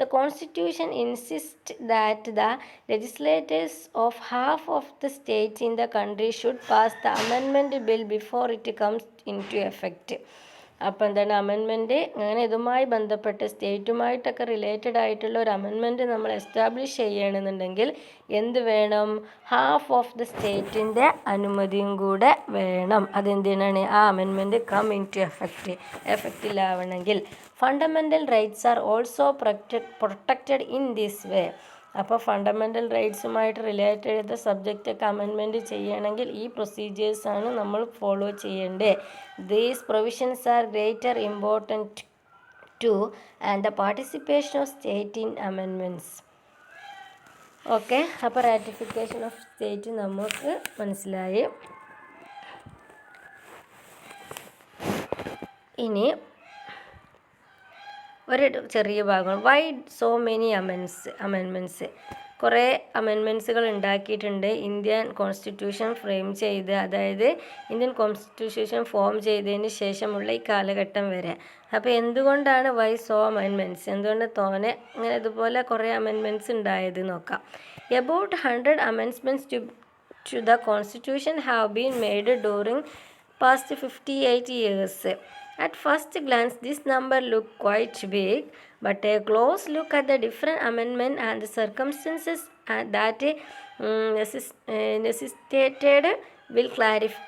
The Constitution insists that the legislators of half of the states in the country should pass the amendment bill before it comes into effect. അപ്പോൾ എന്താണ് അമെൻമെൻറ്റ്, അങ്ങനെ ഇതുമായി ബന്ധപ്പെട്ട് സ്റ്റേറ്റുമായിട്ടൊക്കെ റിലേറ്റഡ് ആയിട്ടുള്ള ഒരു അമെൻമെൻറ്റ് നമ്മൾ എസ്റ്റാബ്ലിഷ് ചെയ്യണമെന്നുണ്ടെങ്കിൽ എന്ത് വേണം, ഹാഫ് ഓഫ് ദ സ്റ്റേറ്റിൻ്റെ അനുമതിയും കൂടെ വേണം. അതെന്തിനാണ്, ആ അമെൻമെൻറ്റ് കം ഇൻ ടു എഫക്റ്റിലാവണമെങ്കിൽ. Fundamental rights are also protected in this way. അപ്പോൾ ഫണ്ടമെൻ്റൽ റൈറ്റ്സുമായിട്ട് റിലേറ്റഡ് ചെയ്ത സബ്ജക്റ്റൊക്കെ അമെൻമെൻറ്റ് ചെയ്യണമെങ്കിൽ ഈ പ്രൊസീജിയേഴ്സാണ് നമ്മൾ ഫോളോ ചെയ്യേണ്ടത്. These provisions are greater important to and the participation of state in amendments. Okay, അപ്പോൾ റാറ്റിഫിക്കേഷൻ ഓഫ് സ്റ്റേറ്റ് നമുക്ക് മനസ്സിലായി. ഇനി ഒരു ചെറിയ ഭാഗം, വൈ സോ മെനി അമെൻമെൻറ്റ്സ്. കുറേ അമെൻമെൻറ്റ്സുകൾ ഉണ്ടാക്കിയിട്ടുണ്ട് ഇന്ത്യൻ കോൺസ്റ്റിറ്റ്യൂഷൻ ഫ്രെയിം ചെയ്ത്, അതായത് ഇന്ത്യൻ കോൺസ്റ്റിറ്റ്യൂഷൻ ഫോം ചെയ്തതിന് ശേഷമുള്ള ഈ കാലഘട്ടം വരെ. അപ്പോൾ എന്തുകൊണ്ടാണ് വൈ സോ അമെൻമെൻറ്റ്സ്, എന്തുകൊണ്ട് തോനെ അങ്ങനെ ഇതുപോലെ കുറേ അമെൻമെൻറ്റ്സ് ഉണ്ടായത് നോക്കാം. About 100 amendments to the constitution have been made during past 58 years. At first glance, this number looked quite big, but a close look at the different amendments and the circumstances that necessitated will clarify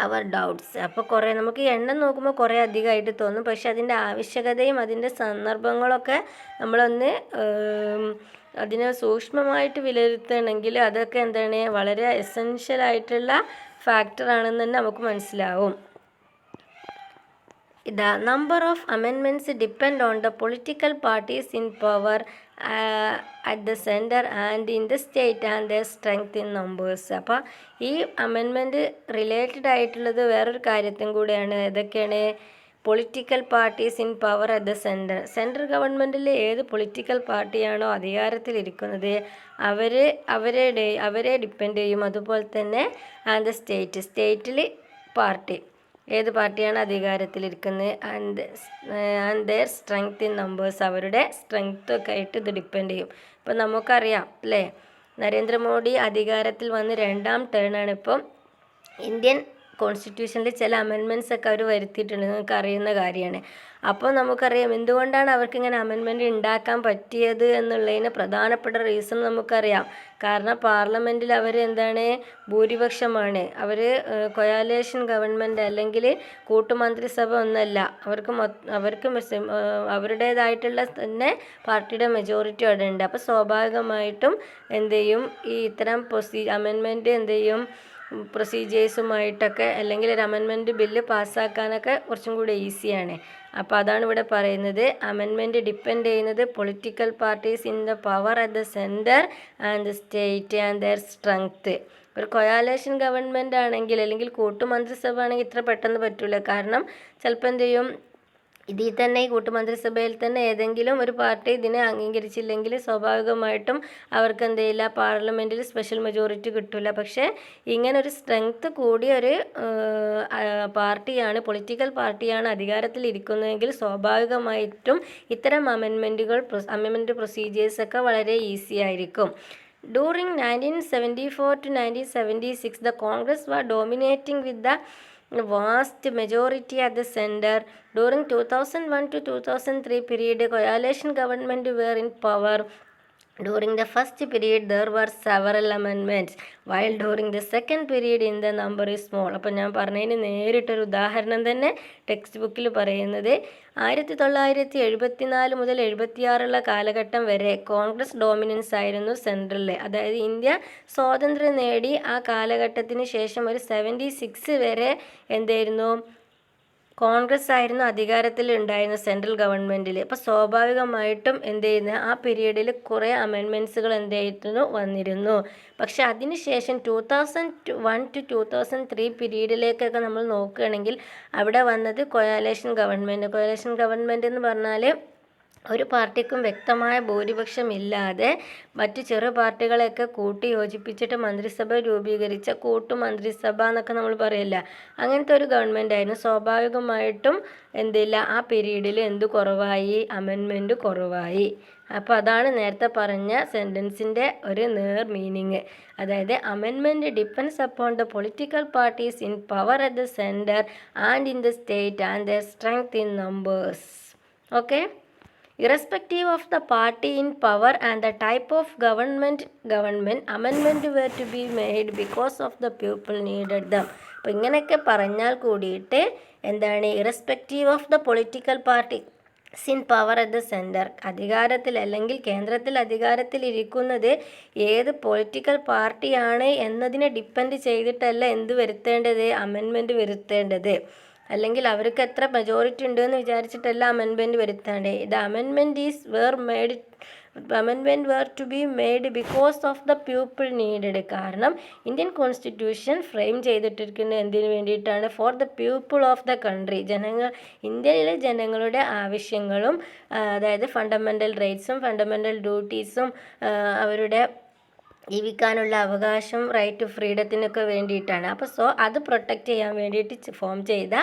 our doubts. അപ്പോൾ കുറേ നമുക്ക് എണ്ണം നോക്കുമ്പോൾ കുറേ അധികമായിട്ട് തോന്നും. പക്ഷെ അതിൻ്റെ ആവശ്യകതയും അതിൻ്റെ സന്ദർഭങ്ങളൊക്കെ നമ്മളൊന്ന് അതിനെ സൂക്ഷ്മമായിട്ട് വിലയിരുത്തണമെങ്കിൽ അതൊക്കെ എന്താണ് വളരെ എസെൻഷ്യലായിട്ടുള്ള ഫാക്ടറാണെന്ന് തന്നെ നമുക്ക് മനസ്സിലാവും. The number of amendments depend on the political parties in power at the center and in the state and their strength in numbers. അപ്പോൾ ഈ അമെൻമെൻറ്റ് റിലേറ്റഡ് ആയിട്ടുള്ളത് വേറൊരു കാര്യത്തും കൂടെയാണ്. ഏതൊക്കെയാണ്, political parties in power at the central ഗവൺമെൻറ്റിൽ ഏത് political പാർട്ടിയാണോ അധികാരത്തിലിരിക്കുന്നത് അവരെ ഡിപ്പെൻഡ് ചെയ്യും. അതുപോലെ തന്നെ ആൻഡ് ദ സ്റ്റേറ്റിൽ പാർട്ടി ഏത് പാർട്ടിയാണ് അധികാരത്തിലിരിക്കുന്നത് and their strength in numbers, അവരുടെ സ്ട്രെങ്ത്തൊക്കെ ആയിട്ട് ഇത് ഡിപ്പെൻഡ് ചെയ്യും. ഇപ്പം നമുക്കറിയാം അല്ലേ, നരേന്ദ്രമോദി അധികാരത്തിൽ വന്ന് 2ാം ടേണാണ്. ഇപ്പം ഇന്ത്യൻ കോൺസ്റ്റിറ്റ്യൂഷനിൽ ചില അമെൻമെൻറ്റ്സ് ഒക്കെ അവർ വരുത്തിയിട്ടുണ്ട്, നിങ്ങൾക്ക് അറിയുന്ന കാര്യമാണ്. അപ്പോൾ നമുക്കറിയാം എന്തുകൊണ്ടാണ് അവർക്കിങ്ങനെ അമെൻമെൻറ്റ് ഉണ്ടാക്കാൻ പറ്റിയത് എന്നുള്ളതിന് പ്രധാനപ്പെട്ട റീസൺ നമുക്കറിയാം. കാരണം പാർലമെൻറ്റിൽ അവർ എന്താണ് ഭൂരിപക്ഷമാണ്. അവർ കൊയാലേഷൻ ഗവൺമെൻറ് അല്ലെങ്കിൽ കൂട്ടുമന്ത്രിസഭ ഒന്നല്ല, അവർക്ക് അവരുടേതായിട്ടുള്ള തന്നെ പാർട്ടിയുടെ മെജോറിറ്റി അവിടെ ഉണ്ട്. അപ്പോൾ സ്വാഭാവികമായിട്ടും എന്ത് ചെയ്യും, ഈ ഇത്തരം അമെൻമെൻറ്റ് എന്ത് ചെയ്യും പ്രൊസീജിയേഴ്സുമായിട്ടൊക്കെ അല്ലെങ്കിൽ ഒരു അമെൻമെൻറ്റ് ബില്ല് പാസ്സാക്കാനൊക്കെ കുറച്ചും കൂടെ ഈസിയാണ്. അപ്പോൾ അതാണ് ഇവിടെ പറയുന്നത്. അമെൻമെൻറ്റ് ഡിപ്പെൻഡ് ചെയ്യുന്നത് political parties in the power at the centre and the state and there strength. ഒരു കൊയാലേഷൻ ഗവൺമെൻറ് ആണെങ്കിൽ അല്ലെങ്കിൽ കൂട്ടുമന്ത്രിസഭ ആണെങ്കിൽ ഇത്ര പെട്ടെന്ന് പറ്റില്ല. കാരണം ചിലപ്പോൾ എന്ത് ചെയ്യും, ഇതിൽ തന്നെ ഈ കൂട്ടുമന്ത്രിസഭയിൽ തന്നെ ഏതെങ്കിലും ഒരു പാർട്ടി ഇതിനെ അംഗീകരിച്ചില്ലെങ്കിൽ സ്വാഭാവികമായിട്ടും അവർക്ക് എന്ത് ചെയ്യില്ല, പാർലമെൻറ്റിൽ സ്പെഷ്യൽ മെജോറിറ്റി കിട്ടില്ല. പക്ഷേ ഇങ്ങനൊരു സ്ട്രെങ്ത്ത് കൂടിയ ഒരു പാർട്ടിയാണ്, പൊളിറ്റിക്കൽ പാർട്ടിയാണ് അധികാരത്തിൽ ഇരിക്കുന്നതെങ്കിൽ സ്വാഭാവികമായിട്ടും ഇത്തരം അമെൻമെൻറ്റ് പ്രൊസീജിയേഴ്സൊക്കെ വളരെ ഈസി ആയിരിക്കും. During 1974 to 1976, the Congress was dominating with the vast majority at the center. During 2001 to 2003 period, coalition government were in power. During the first period, there were several amendments, while during the second period, in the number is small. അപ്പോൾ ഞാൻ പറഞ്ഞതിന് നേരിട്ടൊരു ഉദാഹരണം തന്നെ text ബുക്കിൽ പറയുന്നത് 1974 മുതൽ 76 കാലഘട്ടം വരെ കോൺഗ്രസ് ഡോമിനൻസ് ആയിരുന്നു സെൻട്രലിൽ. അതായത് ഇന്ത്യ സ്വാതന്ത്ര്യം നേടി ആ കാലഘട്ടത്തിന് ശേഷം ഒരു 76 വരെ എന്തായിരുന്നു, കോൺഗ്രസ് ആയിരുന്നു അധികാരത്തിൽ ഉണ്ടായിരുന്ന സെൻട്രൽ ഗവൺമെൻറ്റിൽ. അപ്പോൾ സ്വാഭാവികമായിട്ടും എന്ത് ചെയ്യുന്നത്, ആ പീരീഡിൽ കുറേ അമെൻമെൻറ്റ്സുകൾ എന്തായിരുന്നു വന്നിരുന്നു. പക്ഷെ അതിനുശേഷം 2001 to 2003 പീരീഡിലേക്കൊക്കെ നമ്മൾ നോക്കുകയാണെങ്കിൽ അവിടെ വന്നത് കൊയാലേഷൻ ഗവൺമെൻറ് എന്ന് പറഞ്ഞാൽ ഒരു പാർട്ടിക്കും വ്യക്തമായ ഭൂരിപക്ഷമില്ലാതെ മറ്റ് ചെറു പാർട്ടികളെയൊക്കെ കൂട്ടി യോജിപ്പിച്ചിട്ട് മന്ത്രിസഭ രൂപീകരിച്ച കൂട്ടുമന്ത്രിസഭ എന്നൊക്കെ നമ്മൾ പറയില്ല, അങ്ങനത്തെ ഒരു ഗവൺമെൻറ് ആയിരുന്നു. സ്വാഭാവികമായിട്ടും എന്തില്ല, ആ പീരീഡിൽ എന്ത് കുറവായി, അമെൻമെൻറ്റ് കുറവായി. അപ്പോൾ അതാണ് നേരത്തെ പറഞ്ഞ സെൻറ്റൻസിൻ്റെ ഒരു മീനിങ്. അതായത് amendment depends upon the political parties in power at the centre and in the state and there strength in numbers. Okay. Irrespective of the party in power and the type of government, amendment were to be made because of the people needed them. അപ്പോൾ ഇങ്ങനെയൊക്കെ പറഞ്ഞാൽ കൂടിയിട്ട് എന്താണ്, irrespective of the political party in power at the centre, അധികാരത്തിൽ അല്ലെങ്കിൽ കേന്ദ്രത്തിൽ അധികാരത്തിൽ ഇരിക്കുന്നത് ഏത് പൊളിറ്റിക്കൽ പാർട്ടിയാണ് എന്നതിനെ ഡിപ്പെൻഡ് ചെയ്തിട്ടല്ല എന്ത് വരുത്തേണ്ടത്, അമെൻമെൻറ്റ് വരുത്തേണ്ടത്. അല്ലെങ്കിൽ അവർക്ക് എത്ര മെജോറിറ്റി ഉണ്ടെന്ന് വിചാരിച്ചിട്ടല്ല അമെൻമെൻറ്റ് വരുത്തേണ്ടത്. The amendment were to be made because of the people needed. കാരണം ഇന്ത്യൻ കോൺസ്റ്റിറ്റ്യൂഷൻ ഫ്രെയിം ചെയ്തിട്ടിരിക്കുന്നത് എന്തിനു വേണ്ടിയിട്ടാണ്, for the people of the country, ഇന്ത്യയിലെ ജനങ്ങളുടെ ആവശ്യങ്ങളും അതായത് ഫണ്ടമെൻ്റൽ റൈറ്റ്സും ഫണ്ടമെൻ്റൽ ഡ്യൂട്ടീസും അവരുടെ ജീവിക്കാനുള്ള അവകാശം, റൈറ്റ് ടു ഫ്രീഡത്തിനൊക്കെ വേണ്ടിയിട്ടാണ്. അപ്പോൾ അത് പ്രൊട്ടക്റ്റ് ചെയ്യാൻ വേണ്ടിയിട്ട് ഫോം ചെയ്ത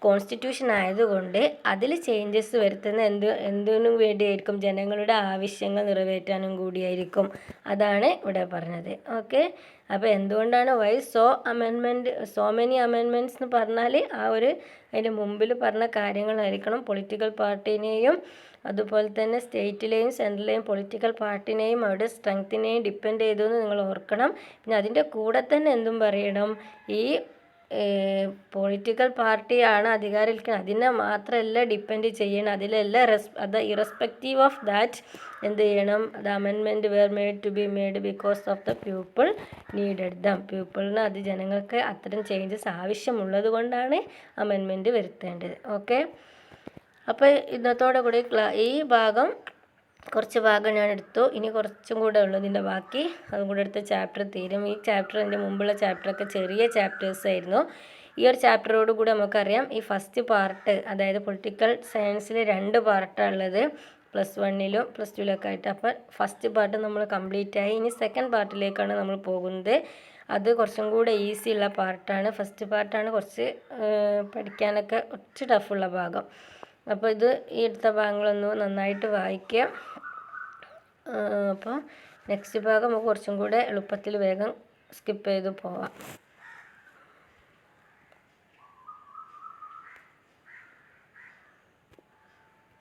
കോൺസ്റ്റിറ്റ്യൂഷൻ ആയതുകൊണ്ട് അതിൽ ചേഞ്ചസ് വരുത്തുന്ന എന്തിനും വേണ്ടിയായിരിക്കും, ജനങ്ങളുടെ ആവശ്യങ്ങൾ നിറവേറ്റാനും കൂടിയായിരിക്കും. അതാണ് ഇവിടെ പറഞ്ഞത്. ഓക്കെ. അപ്പോൾ എന്തുകൊണ്ടാണ് സോ മെനി അമെൻമെൻറ്റ്സ് എന്ന് പറഞ്ഞാൽ അതിൻ്റെ മുമ്പിൽ പറഞ്ഞ കാര്യങ്ങളായിരിക്കണം. പൊളിറ്റിക്കൽ പാർട്ടീനെയും അതുപോലെ തന്നെ സ്റ്റേറ്റിലെയും സെൻട്രലിലെയും പൊളിറ്റിക്കൽ പാർട്ടിനെയും അവരുടെ സ്ട്രെങ്ത്തിനെയും ഡിപ്പെൻഡ് ചെയ്തു എന്ന് നിങ്ങൾ ഓർക്കണം. പിന്നെ അതിൻ്റെ കൂടെ തന്നെ എന്തും പറയണം, ഈ പൊളിറ്റിക്കൽ പാർട്ടിയാണ് അധികാരത്തിലിരിക്കുന്നത്, അതിനെ മാത്രമല്ല ഡിപ്പെൻഡ് ചെയ്യണം, അതിലെല്ലാം ഇറസ്പെക്റ്റീവ് ഓഫ് ദാറ്റ് എന്ത് ചെയ്യണം, the amendment were made to be made because of the people needed them. പീപ്പിളിന് അത് ജനങ്ങൾക്ക് അത്തരം ചേഞ്ചസ് ആവശ്യമുള്ളത് കൊണ്ടാണ് അമെൻമെൻറ്റ് വരുത്തേണ്ടത്. ഓക്കെ. അപ്പോൾ ഇന്നത്തോടെ കൂടി ഈ കുറച്ച് ഭാഗം ഞാൻ എടുത്തു. ഇനി കുറച്ചും കൂടെ ഉള്ളൂ ഇതിൻ്റെ ബാക്കി, അതും കൂടെ എടുത്ത് ചാപ്റ്റർ തീരും. ഈ ചാപ്റ്റർ എൻ്റെ മുമ്പുള്ള ചാപ്റ്ററൊക്കെ ചെറിയ ചാപ്റ്റേഴ്സ് ആയിരുന്നു. ഈ ഒരു ചാപ്റ്ററോട് കൂടി നമുക്കറിയാം ഈ ഫസ്റ്റ് പാർട്ട്, അതായത് പൊളിറ്റിക്കൽ സയൻസിൽ 2 പാർട്ടാണ് ഉള്ളത്, +1ലും +2ലൊക്കെ ആയിട്ട്. അപ്പോൾ ഫസ്റ്റ് പാർട്ട് നമ്മൾ കംപ്ലീറ്റ് ആയി. ഇനി സെക്കൻഡ് പാർട്ടിലേക്കാണ് നമ്മൾ പോകുന്നത്. അത് കുറച്ചും കൂടെ ഈസി ഉള്ള പാർട്ടാണ്. ഫസ്റ്റ് പാർട്ടാണ് കുറച്ച് പഠിക്കാനൊക്കെ കുറച്ച് ടഫുള്ള ഭാഗം. അപ്പോൾ ഈ എടുത്ത ഭാഗങ്ങളൊന്ന് നന്നായിട്ട് വായിക്കുക. അപ്പോൾ നെക്സ്റ്റ് ഭാഗം നമുക്ക് കുറച്ചും കൂടെ എളുപ്പത്തിൽ വേഗം സ്കിപ്പ് ചെയ്ത് പോവാം.